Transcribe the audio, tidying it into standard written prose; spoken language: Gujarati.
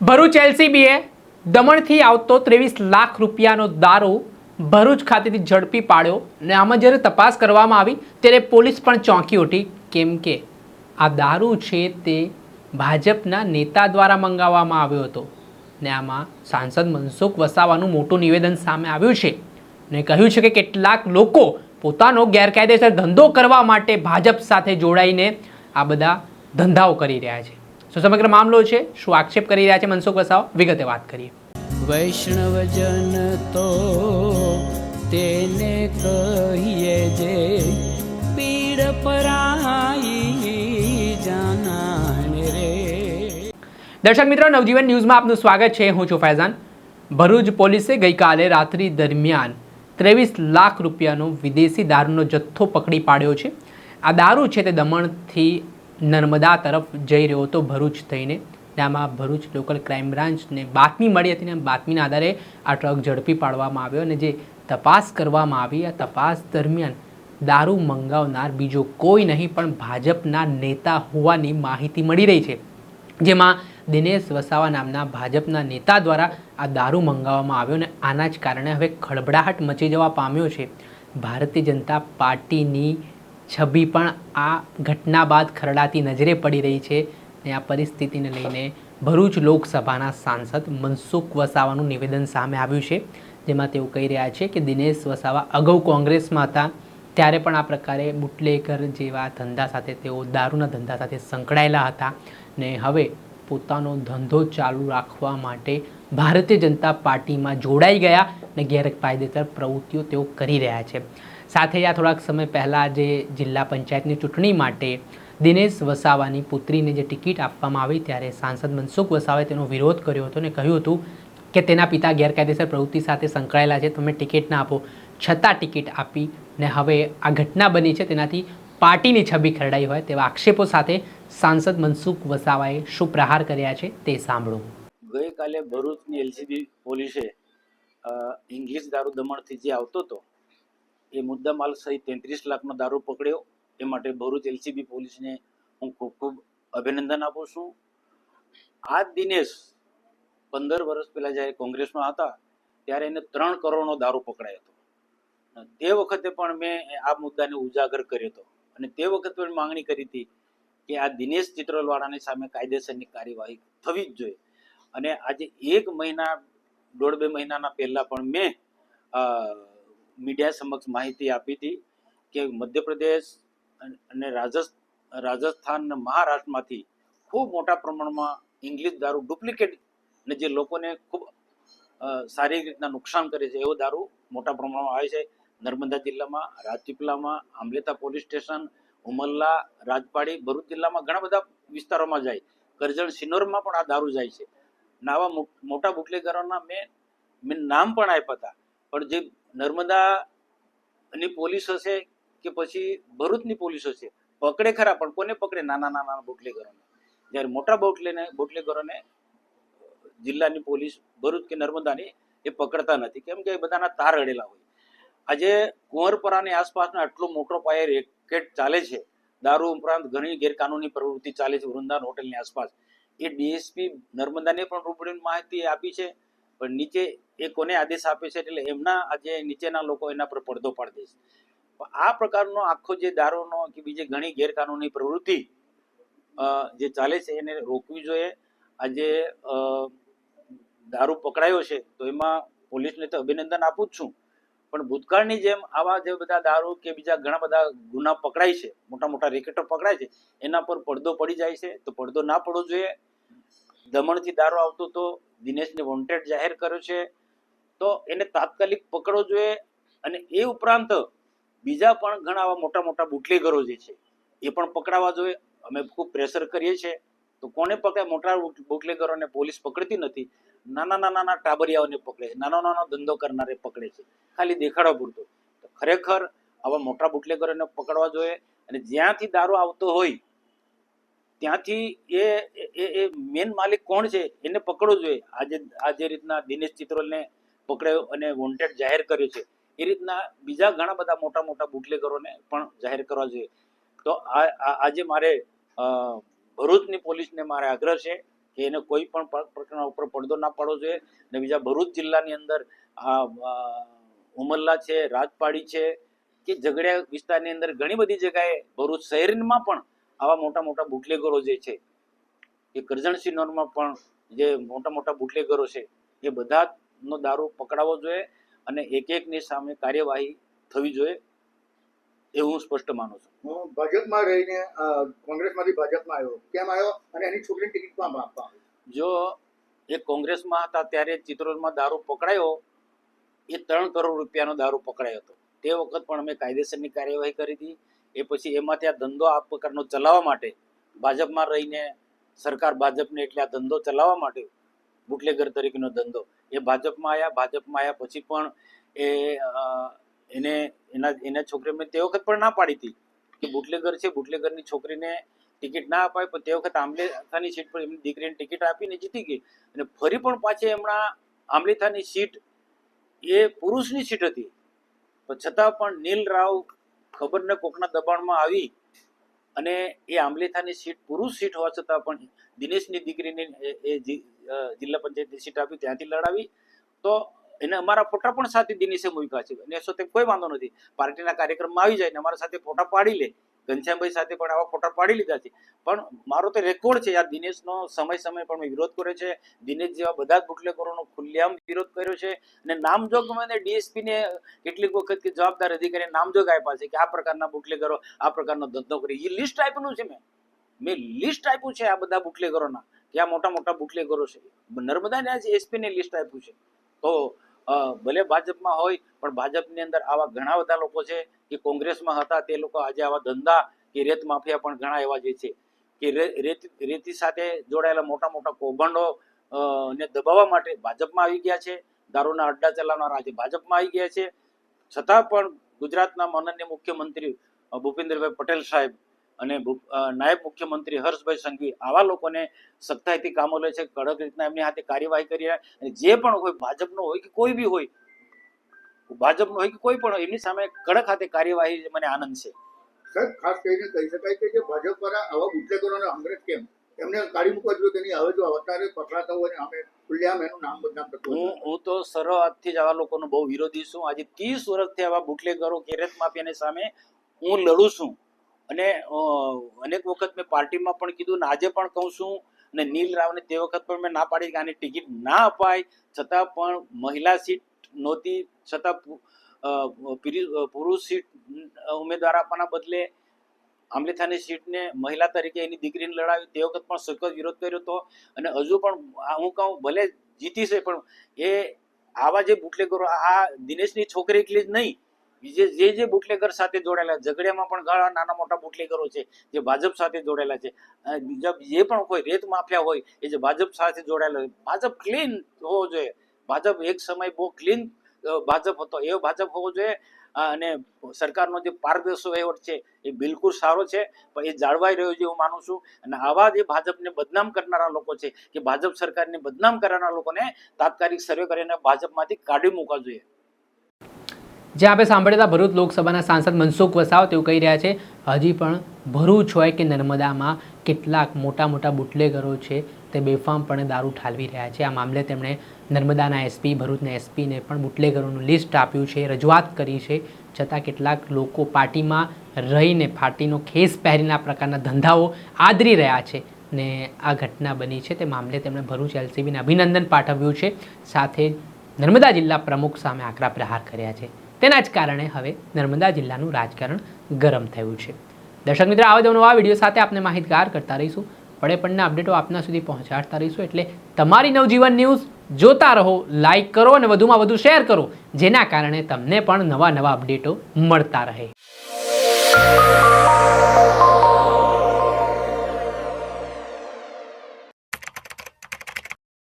ભરૂચ એલસીબીએ દમણથી આવતો 23 લાખ રૂપિયાનો દારૂ ભરૂચ ખાતેથી ઝડપી પાડ્યો અને આમાં જ્યારે તપાસ કરવામાં આવી ત્યારે પોલીસ પણ ચોંકી ઉઠી, કેમ કે આ દારૂ છે તે ભાજપના નેતા દ્વારા મંગાવવામાં આવ્યો હતો ને આમાં સાંસદ મનસુખ વસાવાનું મોટું નિવેદન સામે આવ્યું છે ને કહ્યું છે કે કેટલાક લોકો પોતાનો ગેરકાયદેસર ધંધો કરવા માટે ભાજપ સાથે જોડાઈને આ બધા ધંધાઓ કરી રહ્યા છે। શું સમગ્ર મામલો છે, શું આક્ષેપ કરી રહ્યા છે મનસુખ વસાવા, વિગતે વાત કરીએ। વૈષ્ણવજન તો તેને કહીએ જે પીડ પરાઈ જાનાને રે। દર્શક મિત્રો, નવજીવન ન્યૂઝમાં આપનું સ્વાગત છે। હું છું ફૈઝાન। ભરૂચ પોલીસે ગઈકાલે રાત્રિ દરમિયાન 23 લાખ રૂપિયાનો વિદેશી દારૂનો જથ્થો પકડી પાડ્યો છે। આ દારૂ છે તે દમણથી નર્મદા તરફ જઈ રહ્યો હતો ભરૂચ થઈને। આમાં ભરૂચ લોકલ ક્રાઇમ બ્રાન્ચને બાતમી મળી હતી અને બાતમીના આધારે આ ટ્રક ઝડપી પાડવામાં આવ્યો અને જે તપાસ કરવામાં આવી, આ તપાસ દરમિયાન દારૂ મંગાવનાર બીજો કોઈ નહીં પણ ભાજપના નેતા હોવાની માહિતી મળી રહી છે, જેમાં દિનેશ વસાવા નામના ભાજપના નેતા દ્વારા આ દારૂ મંગાવવામાં આવ્યો અને આના જ કારણે હવે ખળબળાહટ મચી જવા પામ્યો છે। ભારતીય જનતા પાર્ટીની છબી પણ આ ઘટના બાદ ખરડાતી નજરે પડી રહી છે અને આ પરિસ્થિતિને લઈને ભરૂચ લોકસભાના સાંસદ મનસુખ વસાવાનું નિવેદન સામે આવ્યું છે, જેમાં તેઓ કહી રહ્યા છે કે દિનેશ વસાવા અગાઉ કોંગ્રેસમાં હતા ત્યારે પણ આ પ્રકારે બુટલેગર જેવા ધંધા સાથે તેઓ દારૂના ધંધા સાથે સંકળાયેલા હતા ને હવે પોતાનો ધંધો ચાલુ રાખવા માટે ભારતીય જનતા પાર્ટીમાં જોડાઈ ગયા અને ગેરકાયદેસર પ્રવૃત્તિઓ તેઓ કરી રહ્યા છે। સાથે આ થોડાક સમય પહેલાં જે જિલ્લા પંચાયતની ચૂંટણી માટે દિનેશ વસાવાની પુત્રીને જે ટિકિટ આપવામાં આવી ત્યારે સાંસદ મનસુખ વસાવાએ તેનો વિરોધ કર્યો હતો અને કહ્યું હતું કે તેના પિતા ગેરકાયદેસર પ્રવૃત્તિ સાથે સંકળાયેલા છે, તમે ટિકિટ ના આપો, છતાં ટિકિટ આપી ને હવે આ ઘટના બની છે તેનાથી પાર્ટીની છબી ખરડાઈ હોય તેવા આક્ષેપો સાથે સાંસદ મનસુખ વસાવાએ શું પ્રહાર કર્યા છે તે સાંભળો। ગઈકાલે ભરૂચની એલસીબી પોલીસે ઇંગ્લિશ દારૂ દમણથી જે આવતો હતો એ મુદ્દામાલ સહિત 33 લાખનો દારૂ પકડ્યો। એ માટે ભરૂચ એલસીબી પોલીસને હું ખૂબ ખૂબ અભિનંદન આપું છું। આ દિનેશ 15 વર્ષ પહેલા જ્યારે કોંગ્રેસમાં હતા ત્યારે એને 3 કરોડનો દારૂ પકડાયો હતો। તે વખતે પણ મેં આ મુદ્દાને ઉજાગર કર્યો હતો અને તે વખતે પણ માંગણી કરી હતી કે આ દિનેશ ચિત્રોલવાળાની સામે કાયદેસરની કાર્યવાહી થવી જ જોઈએ। અને આજે 1 મહિના 1.5-2 મહિનાના પહેલા પણ મેં મીડિયા સમક્ષ માહિતી આપી હતી કે મધ્યપ્રદેશ અને રાજસ્થાન અને મહારાષ્ટ્રમાંથી ખૂબ મોટા પ્રમાણમાં ઇંગ્લિશ દારૂ ડુપ્લિકેટ અને જે લોકોને ખૂબ સારી રીતના નુકસાન કરે છે એવો દારૂ મોટા પ્રમાણમાં આવે છે। નર્મદા જિલ્લામાં, રાજપીપળામાં, આંબલેતા પોલીસ સ્ટેશન, ઉમરલા, રાજપાડી, ભરૂચ જિલ્લામાં ઘણા બધા વિસ્તારોમાં જાય, કરજણ સિનોરમાં પણ આ દારૂ જાય છે। આવા મોટા બુટલેગરોના મેં નામ પણ આપ્યા હતા, પણ જે નર્મદાની પોલીસ હશે કે પછી ભરૂચની પોલીસ હશે પકડે ખરા, પણ કોને પકડે? નાના નાના બુટલેગરોને। જ્યારે મોટા બુટલેગરોને જિલ્લાની પોલીસ ભરૂચ કે નર્મદાની એ પકડતા નથી, કેમ કે એ બધાના તાર અડેલા હોય। આજે કુંવરપરાની આસપાસનો આટલો મોટો પાયે રેકેટ ચાલે છે, દારૂ ઉપરાંત ઘણી ગેરકાનૂની પ્રવૃત્તિ ચાલે છે વૃંદાવન હોટલની આસપાસ। એ ડીએસપી નર્મદાને પણ રૂબરૂ માહિતી આપી છે, પણ નીચે એ કોને આદેશ આપે છે એટલે એમના આજે નીચેના લોકો એના પર પડદો પાડી દે છે। આ પ્રકારનો આખો જે દારૂનો કે બીજી ઘણી ગેરકાનૂની પ્રવૃત્તિ જે ચાલે છે એને રોકવી જોઈએ। આજે દારૂ પકડાયો છે તો એમાં પોલીસને તો અભિનંદન આપું જ છું, પણ ભૂતકાળની જેમ આવા જે બધા દારૂ કે બીજા ઘણા બધા ગુના પકડાય છે, મોટા મોટા રેકેટો પકડાય છે, એના પર પડદો પડી જાય છે, તો પડદો ના પડવો જોઈએ। દમણથી દારૂ આવતો તો દિનેશને વોન્ટેડ જાહેર કર્યો છે તો એને તાત્કાલિક પકડવો જોઈએ। અને એ ઉપરાંત બીજા પણ ઘણા આવા મોટા મોટા બુટલેગરો જે છે એ પણ પકડાવા જોઈએ। અમે ખૂબ પ્રેશર કરીએ છીએ તો કોને પકડે? મોટા બુટલેગરોને પોલીસ પકડતી નથી, નાના નાના ટાબરિયાઓને પકડે છે, નાનો નાનો ધંધો કરનારે પકડે છે, ખાલી દેખાડવા પૂરતો। તો ખરેખર આવા મોટા બુટલેગરોને પકડવા જોઈએ અને જ્યાંથી દારૂ આવતો હોય ત્યાંથી એ મેન માલિક કોણ છે એને પકડવો જોઈએ। આ જે રીતના દિનેશ ચિત્રોલને પકડ્યો અને વોન્ટેડ જાહેર કર્યો છે એ રીતના બીજા ઘણા બધા મોટા મોટા બુટલેગરોને પણ જાહેર કરવા જોઈએ। તો આજે મારે ભરૂચની પોલીસને મારે આગ્રહ છે કે એને કોઈ પણ પ્રકારના ઉપર પડદો ના પાડવો જોઈએ. અને બીજા ભરૂચ જિલ્લાની અંદર આ ઉમરલા છે, રાજપાડી છે કે ઝઘડિયા વિસ્તારની અંદર ઘણી બધી જગ્યાએ ભરૂચ શહેરમાં પણ આવા મોટા મોટા બુટલેગરો જે છે એ કરજણ સિનોરમાં પણ જે મોટા મોટા બુટલેગરો છે એ બધાનો દારૂ પકડાવવો જોઈએ અને એક એકની સામે કાર્યવાહી થવી જોઈએ એવું હું સ્પષ્ટ માનું છું. હું ભાજપમાં રહીને કોંગ્રેસમાંથી ભાજપમાં આવ્યો, કેમ આવ્યો અને એની છોકરીને ટિકિટ પણ આપવા? જો એ કોંગ્રેસમાં હતા ત્યારે ચિત્રોડમાં દારૂ પકડાયો એ 3 કરોડ રૂપિયાનો દારૂ પકડાયો હતો. તે વખત પણ અમે કાયદેસરની કાર્યવાહી કરી હતી. એ પછી એમાંથી આ ધંધો આ પ્રકારનો ચલાવવા માટે ભાજપમાં રહીને સરકાર ભાજપને એટલે આ ધંધો ચલાવવા માટે બુટલેગર તરીકેનો ધંધો એ ભાજપમાં આવ્યા પછી પણ એના છોકરીને તે વખત પણ ના પાડી હતી કે બુટલેગર છે, બુટલેગરની છોકરીને ટિકિટ ના અપાય, પણ તે વખત આંબલીથાની સીટ પર એમની દીકરીને ટિકિટ આપીને જીતી ગઈ. અને ફરી પણ પાછી હમણાં આંબલીથાની સીટ એ પુરુષની સીટ હતી, પણ છતાં પણ નીલ રાવ ખબર ને કોકના દબાણમાં આવી અને એ આંબલીથાની સીટ પુરુષ સીટ હોવા છતાં પણ દિનેશની દીકરીને એ જિલ્લા પંચાયતની સીટ આપી, ત્યાંથી લડાવી. તો એને અમારા ફોટા પણ સાથે દિનેશે મૂક્યા છે અને સાથે કોઈ વાંધો નથી. પાર્ટીના કાર્યક્રમમાં આવી જાય ને અમારા સાથે ફોટા પાડી લે. ઘનશ્યામભાઈ સાથે પણ આવા ફોટા પાડી લીધા છે. પણ મારો તો રેકોર્ડ છે યાર, દિનેશનો સમય પણ મેં વિરોધ કર્યો છે. દિનેશ જેવા બધા જ બુટલેગરોનો ખુલ્લેઆમ વિરોધ કર્યો છે અને નામજોગ મને ડીએસપીને કેટલીક વખત કે જવાબદાર અધિકારીએ નામજોગ આપ્યા છે કે આ પ્રકારના બુટલેગરો આ પ્રકારનો ધંધો કરી. એ લિસ્ટ આપ્યું છે, મેં લિસ્ટ આપ્યું છે આ બધા બુટલેગરોના કે આ મોટા મોટા બુટલેગરો છે. નર્મદાના એસપીને લિસ્ટ આપ્યું છે. તો ભલે ભાજપમાં હોય પણ ભાજપની અંદર આવા ઘણા બધા લોકો છે કે કોંગ્રેસમાં હતા તે લોકો આજે આવા ધંધા કે રેત માફિયા પણ ઘણા એવા જે છે કે રેતી સાથે જોડાયેલા મોટા મોટા કૌભાંડો ને દબાવવા માટે ભાજપમાં આવી ગયા છે. દારૂના અડ્ડા ચલાવનારા આજે ભાજપમાં આવી ગયા છે. છતાં પણ ગુજરાતના માનનીય મુખ્યમંત્રી ભૂપેન્દ્રભાઈ પટેલ સાહેબ અને નાયબ મુખ્યમંત્રી હર્ષભાઈ સંઘવી આવા લોકોને સખ્તાઈથી કામો લે છે, કડક રીતના એમની હાથે કાર્યવાહી કરી રહ્યા. અને જે પણ હોય ભાજપનો હોય કે કોઈ બી હોય, ભાજપનો હોય કે કોઈ પણ હોય, એમની સામે કડક હાથે કાર્યવાહી મને આનંદ છે. સાહેબ, ખાસ કરીને કહી શકાય કે જે ભાજપ દ્વારા આવા બુટલેગરોને અંગ્રેજ કેમ એમને કાઢી મૂકવા જોઈએ, તેની હવે જો અવતારે પકડાતા હોય ને અમે ખુલ્લેઆમ એનું નામ બદનામ કરતો હું તો શરૂઆતથી જ આવા લોકોનો બહુ વિરોધી છું. આજે 30 વર્ષથી આવા બુટલેગરો કેરેત માફિયાની સામે હું લડું છું અને અનેક વખત મેં પાર્ટીમાં પણ કીધું ને આજે પણ કહું છું. અને નીલ રાવને તે વખત પણ મેં ના પાડી કે આની ટિકિટ ના અપાય, છતાં પણ મહિલા સીટ નહોતી, છતાં પુરુષ સીટ ઉમેદવાર આપવાના બદલે આંબલીથાની સીટને મહિલા તરીકે એની દીકરીને લડાવી. તે વખત પણ સખત વિરોધ કર્યો હતો અને હજુ પણ હું કહું ભલે જીતી છે પણ એ આવા જે બુટલેગરો આ દિનેશની છોકરી એટલી જ નહીં, જે બુટલેગર સાથે જોડાયેલા ઝઘડિયામાં પણ ઘણા નાના મોટા બુટલેગરો છે જે ભાજપ સાથે જોડાયેલા છે. બીજા જે પણ કોઈ રેત માફિયા હોય એ જે ભાજપ સાથે જોડાયેલા હોય. ભાજપ ક્લીન હોવો જોઈએ. ભાજપ એક સમય બહુ ક્લીન ભાજપ હતો, એવો ભાજપ હોવો જોઈએ. અને સરકારનો જે પારદર્શી વહીવટ છે એ બિલકુલ સારો છે, પણ એ જાળવાઈ રહ્યો છે હું માનું છું. અને આવા જે ભાજપને બદનામ કરનારા લોકો છે કે ભાજપ સરકારને બદનામ કરનારા લોકોને તાત્કાલિક સર્વે કરીને ભાજપમાંથી કાઢી મૂકવા જોઈએ. જે આપણે સાંભળેલા ભરૂચ લોકસભાના સાંસદ મનસુખ વસાવા તેઓ કહી રહ્યા છે હજી પણ ભરૂચ હોય કે નર્મદામાં કેટલાક મોટા મોટા બુટલેગરો છે તે બેફામપણે દારૂ ઠાલવી રહ્યા છે. આ મામલે તેમણે નર્મદાના એસપી, ભરૂચના એસપીને પણ બુટલેગરોનું લિસ્ટ આપ્યું છે, રજૂઆત કરી છે. છતાં કેટલાક લોકો પાર્ટીમાં રહીને પાર્ટીનો ખેસ પહેરીને આ પ્રકારના ધંધાઓ આદરી રહ્યા છે ને આ ઘટના બની છે. તે મામલે તેમણે ભરૂચ એલસીબીને અભિનંદન પાઠવ્યું છે. સાથે નર્મદા જિલ્લા પ્રમુખ સામે આકરા પ્રહાર કર્યા છે. તેના જ કારણે હવે નર્મદા જિલ્લાનું રાજકારણ ગરમ થયું છે. દર્શક મિત્રો, આવા જ નવા વિડીયો સાથે આપણે માહિતગાર કરતા રહીશું. પડે પડના અપડેટો આપના સુધી પહોંચાડતા રહીશું. એટલે તમારી નવજીવન ન્યૂઝ જોતા રહો, લાઇક કરો અને વધુમાં વધુ શેર કરો, જેના કારણે તમને પણ નવા અપડેટો મળતા રહે.